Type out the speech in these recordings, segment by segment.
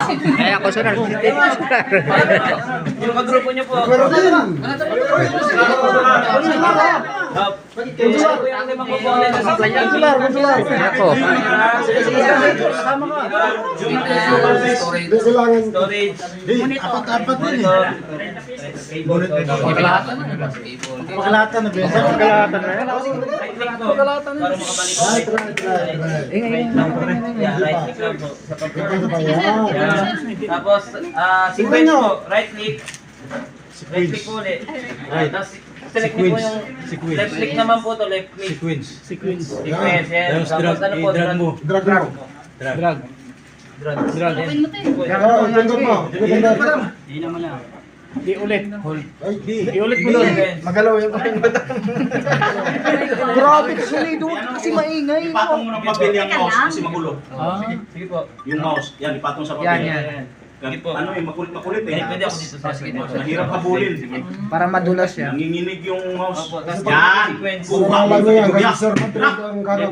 Kaya ako sunod. Yung magrupo niyo po. Ako. Storage. Apat-apat din eh. Pakalatan na. Pakalatan na besa. Pakalatan na yan. Pakalatan na. Para makabalik. Yeah, right click lang po. Sa tapos, sequence po. Right click. Right click po ulit. Tapos, select niyo po yung left click naman po to. Left click. Sequence. Sequence. Yan. Tapos Tapos ano po? drag mo. Drag. Gawin mo tayo. Hindi naman na. Di ulit. Di ulit mo doon. Magalaw yung Grabe kasi doon kasi maingay. Ipatong mo ng mabili ang mouse kasi magulo. Sige po. Yung mouse, yan, ipatong sa Yan, mabili. yan. Sige po. Ano eh, makulit eh. Pwede ako dito sa Mahirap habulin. Para madulas yan. Nanginginig yung mouse. Opo, tapos Yan! sequence.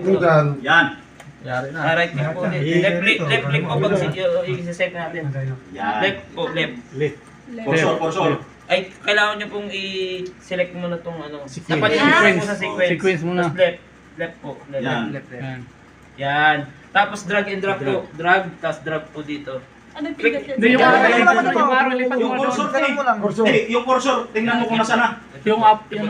Buka! Yan! Right click po ulit. Left click po pag i-set natin. Yan! Left po, left. Porsol. Ay, kailangan nyo pong i-select muna tong ano. Sequence. Dapat i-select po sa sequence. Sequence muna. Tapos left. Left po. Left. Yan. Left. Yan. Tapos drag and drop po. Drag, tapos drop po dito. Ano pigat yan? Yung araw lipat Yung porsor, yung porsor, tingnan mo kung nasa na. Yung up, Yun.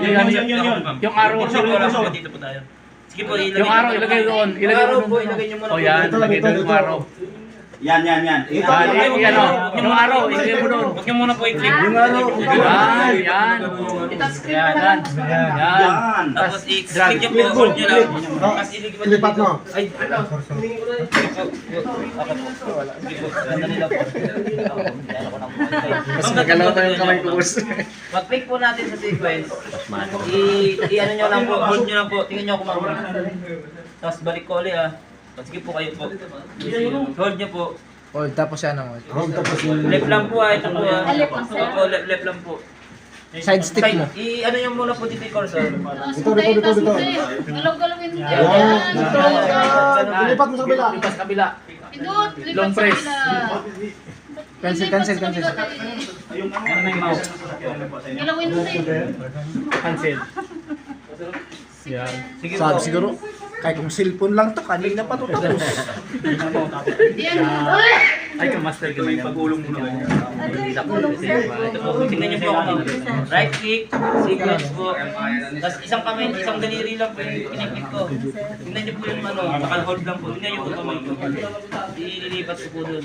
yung araw. Sige po, dito po tayo. Sige po, ilagay Yung araw ilagay doon. Yung araw po, ilagay nyo muna O po. yan, dito. ilagay doon yung araw. Yan. Yung araw, ilagay mo doon. Huwag nyo muna po i-click. Yan. Yan. Yan! Tapos i-click nyo po, hold nyo lang. Tapos ilipat nyo dito. Ay, ano? Sige po. Ako po. Sige po, ganda nila po. Mas Nagalaw tayo yung kamay ko, boss. Mag-click po natin sa sequence. I-ano nyo lang po, hold nyo lang po. Tingnan nyo ako mamaya. Tapos balik ko ulit ah. Sige po kayo po. Hold nyo po. Hold, tapos yan ang Left lang po ah, ito po ah. Left lang, sir. Opo, left lang po. Side stick mo. I-ano nyo muna po dito yung cursor. Dito. Galaw-galawin mo. Lipat mo sa kabila. Lipas kabila. Pindot. Long press. Cancel. Ano na yung mouse? Galawin mo tayo. Cancel. Yan. Sige Sabi po. siguro, kahit kung cellphone lang to, kanina pa to tapos. Yan. Ay, master ka May pagulong muna kayo. Ito po, tingnan nyo po ako. Right click, sequence po. Tapos isang kamay, isang daliri lang po yung piniklik ko. Tingnan nyo po yung ano, naka-hold lang po. Tingnan nyo po kamay ko. Ililipat ko po doon.